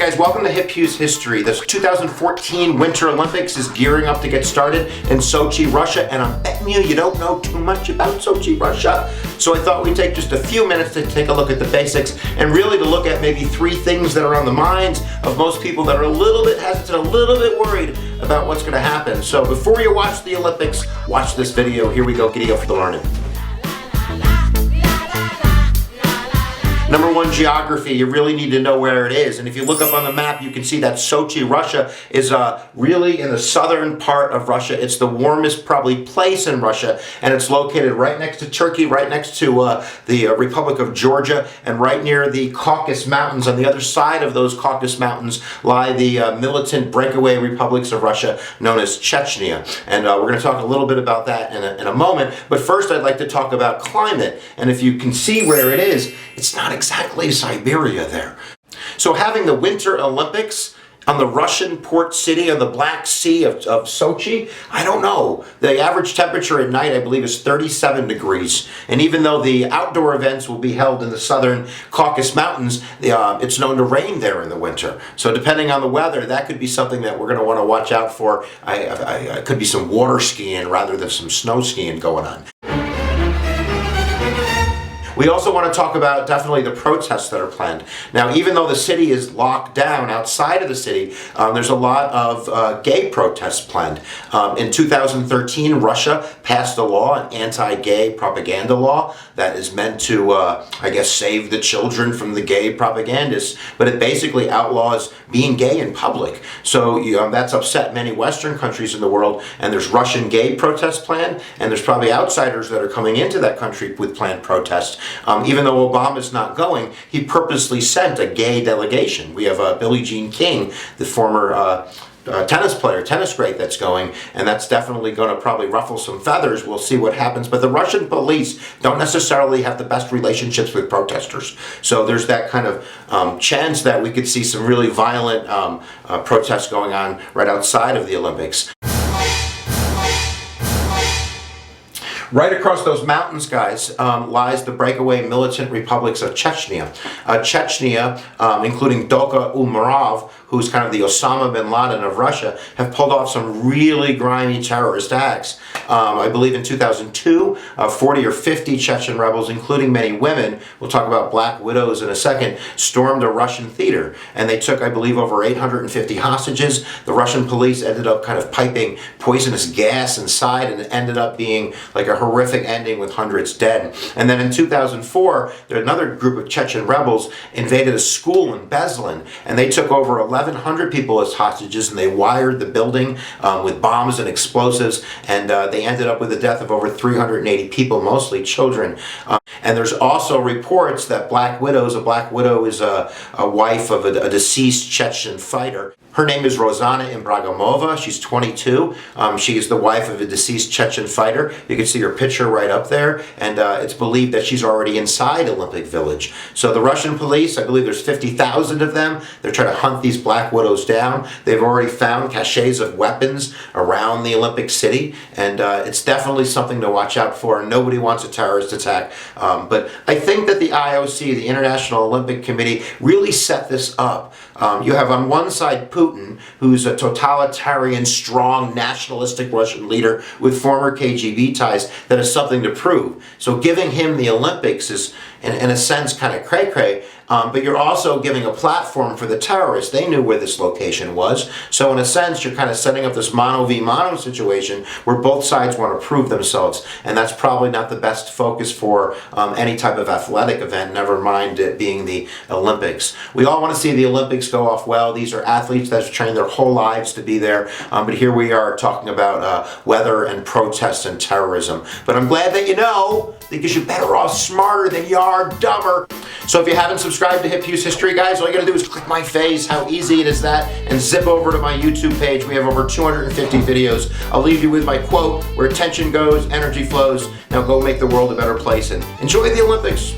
guys, welcome to HipHughes History. The 2014 Winter Olympics is gearing up to get started in Sochi, Russia, and I'm betting you don't know too much about Sochi, Russia. So I thought we'd take just a few minutes to take a look at the basics and really to look at maybe three things that are on the minds of most people that are a little bit hesitant, a little bit worried about what's going to happen. So before you watch the Olympics, watch this video. Here we go, giddy up for the learning. Number one, geography. You really need to know where it is. And if you look up on the map, you can see that Sochi, Russia is really in the southern part of Russia. It's the warmest probably place in Russia. And it's located right next to Turkey, right next to the Republic of Georgia, and right near the Caucasus Mountains. On the other side of those Caucasus Mountains lie the militant breakaway republics of Russia known as Chechnya. And we're going to talk a little bit about that in a moment. But first, I'd like to talk about climate. And if you can see where it is, it's not exactly Siberia there. So having the Winter Olympics on the Russian port city on the Black Sea of Sochi, I don't know. The average temperature at night, I believe, is 37 degrees. And even though the outdoor events will be held in the southern Caucasus Mountains, it's known to rain there in the winter. So depending on the weather, that could be something that we're going to want to watch out for. I could be some water skiing rather than some snow skiing going on. We also want to talk about definitely the protests that are planned. Now, even though the city is locked down, outside of the city, there's a lot of gay protests planned. In 2013, Russia passed a law, an anti-gay propaganda law, that is meant to, I guess, save the children from the gay propagandists, but it basically outlaws being gay in public. So that's upset many Western countries in the world, and there's Russian gay protests planned, and there's probably outsiders that are coming into that country with planned protests. Even though Obama's not going, he purposely sent a gay delegation. We have Billie Jean King, the former tennis great that's going, and that's definitely going to probably ruffle some feathers. We'll see what happens. But the Russian police don't necessarily have the best relationships with protesters. So there's that kind of chance that we could see some really violent protests going on right outside of the Olympics. Right across those mountains, guys, lies the breakaway militant republics of Chechnya. Chechnya, including Doka Umarov, who's kind of the Osama bin Laden of Russia, have pulled off some really grimy terrorist acts. I believe in 2002, 40 or 50 Chechen rebels, including many women, we'll talk about black widows in a second, stormed a Russian theater. And they took, I believe, over 850 hostages. The Russian police ended up kind of piping poisonous gas inside, and it ended up being like a horrific ending with hundreds dead. And then in 2004, another group of Chechen rebels invaded a school in Beslan, and they took over 1,100 people as hostages, and they wired the building with bombs and explosives, and they ended up with the death of over 380 people, mostly children. And there's also reports that black widows, a black widow is a wife of a deceased Chechen fighter. Her name is Rozana Ibragimova. She's 22. She is the wife of a deceased Chechen fighter. You can see her picture right up there, and it's believed that she's already inside Olympic Village. So the Russian police, I believe there's 50,000 of them. They're trying to hunt these black widows down. They've already found caches of weapons around the Olympic city, and it's definitely something to watch out for. Nobody wants a terrorist attack, but I think that the IOC, the International Olympic Committee, really set this up. You have on one side Putin, who's a totalitarian, strong, nationalistic Russian leader with former KGB ties that has something to prove. So giving him the Olympics is, in a sense, kind of cray-cray. But you're also giving a platform for the terrorists. They knew where this location was. So in a sense, you're kind of setting up this mono v mono situation where both sides want to prove themselves. And that's probably not the best focus for any type of athletic event, never mind it being the Olympics. We all want to see the Olympics go off well. These are athletes that have trained their whole lives to be there. But here we are talking about weather and protests and terrorism. But I'm glad that you know, because you're better off smarter than you are dumber. So if you haven't subscribed to HipHughes History, guys, all you gotta do is click my face, how easy it is that, and zip over to my YouTube page. We have over 250 videos. I'll leave you with my quote, where attention goes, energy flows. Now go make the world a better place and enjoy the Olympics.